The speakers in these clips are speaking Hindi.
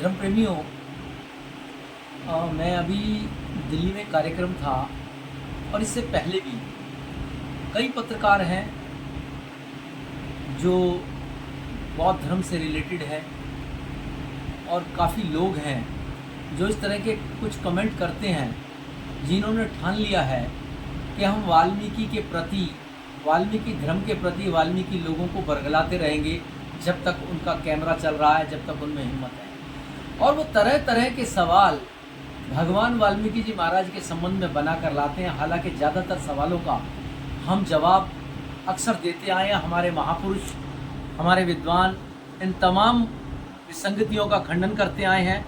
धर्म प्रेमियों, मैं अभी दिल्ली में कार्यक्रम था और इससे पहले भी कई पत्रकार हैं जो बौद्ध धर्म से रिलेटेड है और काफ़ी लोग हैं जो इस तरह के कुछ कमेंट करते हैं, जिन्होंने ठान लिया है कि हम वाल्मीकि के प्रति, वाल्मीकि धर्म के प्रति वाल्मीकि लोगों को बरगलाते रहेंगे जब तक उनका कैमरा चल रहा है, जब तक उनमें हिम्मत है। और वो तरह तरह के सवाल भगवान वाल्मीकि जी महाराज के संबंध में बना कर लाते हैं। हालांकि ज़्यादातर सवालों का हम जवाब अक्सर देते आए हैं। हमारे महापुरुष, हमारे विद्वान इन तमाम विसंगतियों का खंडन करते आए हैं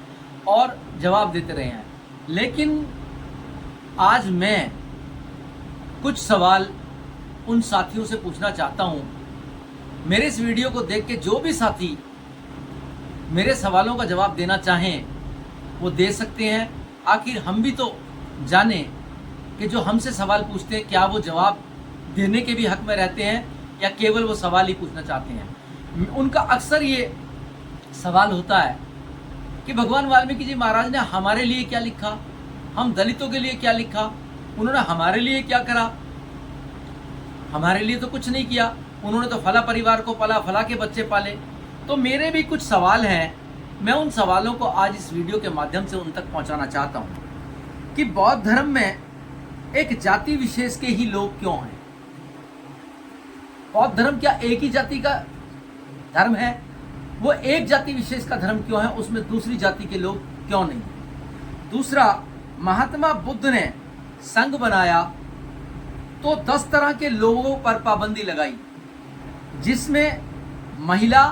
और जवाब देते रहे हैं। लेकिन आज मैं कुछ सवाल उन साथियों से पूछना चाहता हूँ। मेरे इस वीडियो को देख के जो भी साथी मेरे सवालों का जवाब देना चाहें वो दे सकते हैं। आखिर हम भी तो जाने कि जो हमसे सवाल पूछते हैं क्या वो जवाब देने के भी हक में रहते हैं या केवल वो सवाल ही पूछना चाहते हैं। उनका अक्सर ये सवाल होता है कि भगवान वाल्मीकि जी महाराज ने हमारे लिए क्या लिखा, हम दलितों के लिए क्या लिखा, उन्होंने हमारे लिए क्या करा। हमारे लिए तो कुछ नहीं किया, उन्होंने तो फला परिवार को पाला, फला के बच्चे पाले। तो मेरे भी कुछ सवाल हैं, मैं उन सवालों को आज इस वीडियो के माध्यम से उन तक पहुंचाना चाहता हूं कि बौद्ध धर्म में एक जाति विशेष के ही लोग क्यों हैं। बौद्ध धर्म क्या एक ही जाति का धर्म है? वो एक जाति विशेष का धर्म क्यों है, उसमें दूसरी जाति के लोग क्यों नहीं? दूसरा, महात्मा बुद्ध ने संघ बनाया तो 10 तरह के लोगों पर पाबंदी लगाई, जिसमें महिला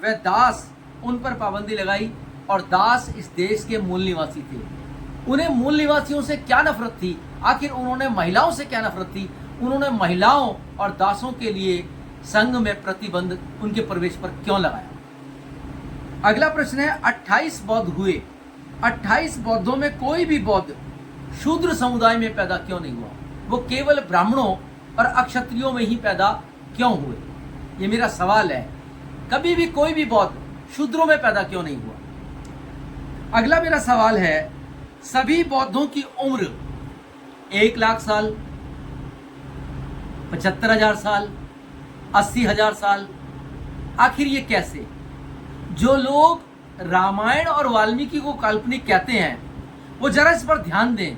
व दास, उन पर पाबंदी लगाई। और दास इस देश के मूल निवासी थे। उन्हें मूल निवासियों से क्या नफरत थी? आखिर उन्होंने महिलाओं से क्या नफरत थी? उन्होंने महिलाओं और दासों के लिए संघ में प्रतिबंध उनके प्रवेश पर क्यों लगाया? अगला प्रश्न है, 28 बौद्ध हुए, 28 बौद्धों में कोई भी बौद्ध शूद्र समुदाय में पैदा क्यों नहीं हुआ? वो केवल ब्राह्मणों और अक्षत्रियों में ही पैदा क्यों हुए? ये मेरा सवाल है। कभी भी कोई भी बौद्ध शूद्रों में पैदा क्यों नहीं हुआ? अगला मेरा सवाल है, सभी बौद्धों की उम्र 1 लाख साल, 75,000 साल, 80,000 साल, आखिर ये कैसे? जो लोग रामायण और वाल्मीकि को काल्पनिक कहते हैं वो जरा इस पर ध्यान दें।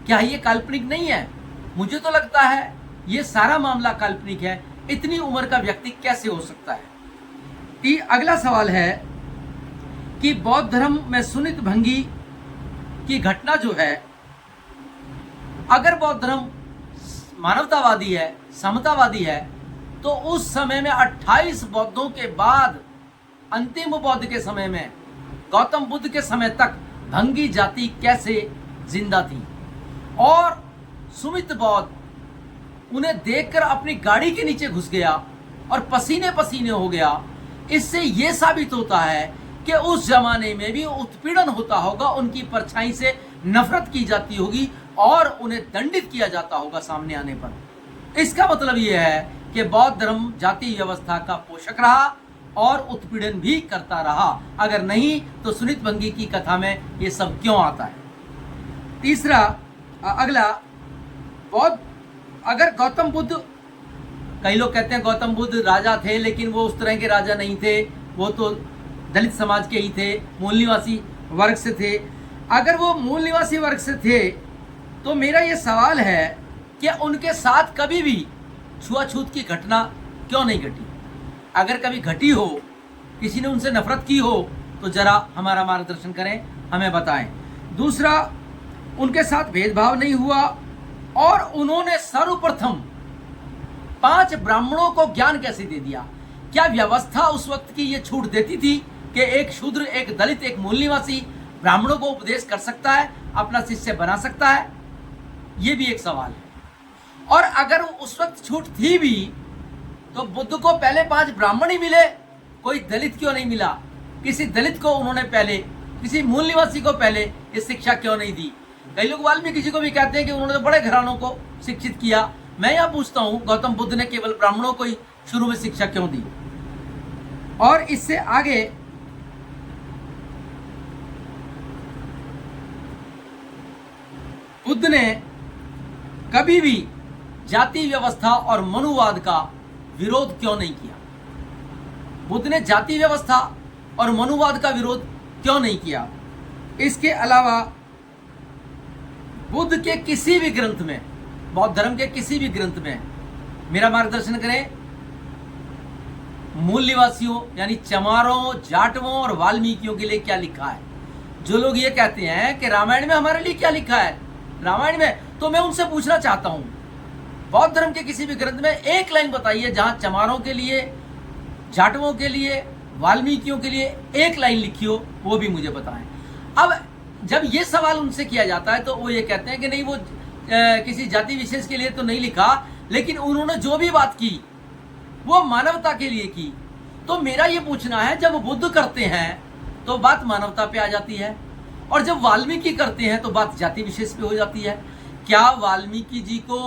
क्या ये काल्पनिक नहीं है? मुझे तो लगता है ये सारा मामला काल्पनिक है। इतनी उम्र का व्यक्ति कैसे हो सकता है? अगला सवाल है कि बौद्ध धर्म में सुनित भंगी की घटना जो है, अगर बौद्ध धर्म मानवतावादी है, समतावादी है, तो उस समय में 28 बौद्धों के बाद अंतिम बौद्ध के समय में, गौतम बुद्ध के समय तक भंगी जाति कैसे जिंदा थी? और सुमित बौद्ध उन्हें देखकर अपनी गाड़ी के नीचे घुस गया और पसीने पसीने हो गया। इससे यह साबित होता है कि उस जमाने में भी उत्पीड़न होता होगा, उनकी परछाई से नफरत की जाती होगी और उन्हें दंडित किया जाता होगा सामने आने पर। इसका मतलब यह है कि बौद्ध धर्म जाति व्यवस्था का पोषक रहा और उत्पीड़न भी करता रहा। अगर नहीं तो सुनित भंगी की कथा में ये सब क्यों आता है? तीसरा, अगला, बौद्ध, अगर गौतम बुद्ध, कई लोग कहते हैं गौतम बुद्ध राजा थे, लेकिन वो उस तरह के राजा नहीं थे, वो तो दलित समाज के ही थे, मूल निवासी वर्ग से थे। अगर वो मूल निवासी वर्ग से थे तो मेरा ये सवाल है कि उनके साथ कभी भी छुआछूत की घटना क्यों नहीं घटी? अगर कभी घटी हो, किसी ने उनसे नफरत की हो, तो जरा हमारा मार्गदर्शन करें, हमें बताएं। दूसरा, उनके साथ भेदभाव नहीं हुआ और उन्होंने सर्वप्रथम 5 ब्राह्मणों को ज्ञान कैसे दे दिया? क्या व्यवस्था उस वक्त की ये छूट देती थी कि एक शूद्र, एक दलित, एक मूल निवासी ब्राह्मणों को उपदेश कर सकता है, अपना शिष्य बना सकता है? ये भी एक सवाल है। और अगर उस वक्त छूट थी भी तो बुद्ध को पहले 5 ब्राह्मण ही मिले, कोई दलित क्यों नहीं मिला? किसी दलित को उन्होंने पहले, किसी मूल निवासी को पहले ये शिक्षा क्यों नहीं दी? कई लोग वाल्मीकि जी को भी कहते हैं कि उन्होंने बड़े घरानों को शिक्षित किया। मैं यह पूछता हूं, गौतम बुद्ध ने केवल ब्राह्मणों को ही शुरू में शिक्षा क्यों दी? और इससे आगे बुद्ध ने कभी भी जाति व्यवस्था और मनुवाद का विरोध क्यों नहीं किया? बुद्ध ने जाति व्यवस्था और मनुवाद का विरोध क्यों नहीं किया? इसके अलावा बुद्ध के किसी भी ग्रंथ में, बौद्ध धर्म के किसी भी ग्रंथ में, मेरा मार्गदर्शन करें, मूल निवासियों यानी चमारों, जाटवों और वाल्मीकियों के लिए क्या लिखा है? जो लोग ये कहते हैं कि रामायण में हमारे लिए क्या लिखा है, रामायण में, तो मैं उनसे पूछना चाहता हूं, बौद्ध धर्म के किसी भी ग्रंथ में एक लाइन बताइए जहां चमारों के लिए, जाटवों के लिए, वाल्मीकियों के लिए एक लाइन लिखी हो, वो भी मुझे बताएं। अब जब ये सवाल उनसे किया जाता है तो वो ये कहते हैं कि नहीं, वो किसी जाति विशेष के लिए तो नहीं लिखा, लेकिन उन्होंने जो भी बात की वो मानवता के लिए की। तो मेरा ये पूछना है, जब बुद्ध करते हैं तो बात मानवता पे आ जाती है, और जब वाल्मीकि करते हैं तो बात जाति विशेष पे हो जाती है। क्या वाल्मीकि जी को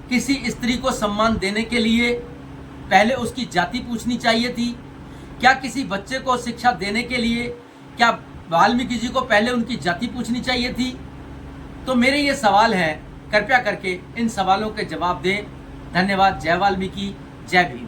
किसी स्त्री को सम्मान देने के लिए पहले उसकी जाति पूछनी चाहिए थी? क्या किसी बच्चे को शिक्षा देने के लिए क्या वाल्मीकि जी को पहले उनकी जाति पूछनी चाहिए थी? तो मेरे ये सवाल हैं, कृपया करके इन सवालों के जवाब दें। धन्यवाद। जय वाल्मीकि, जय भीम।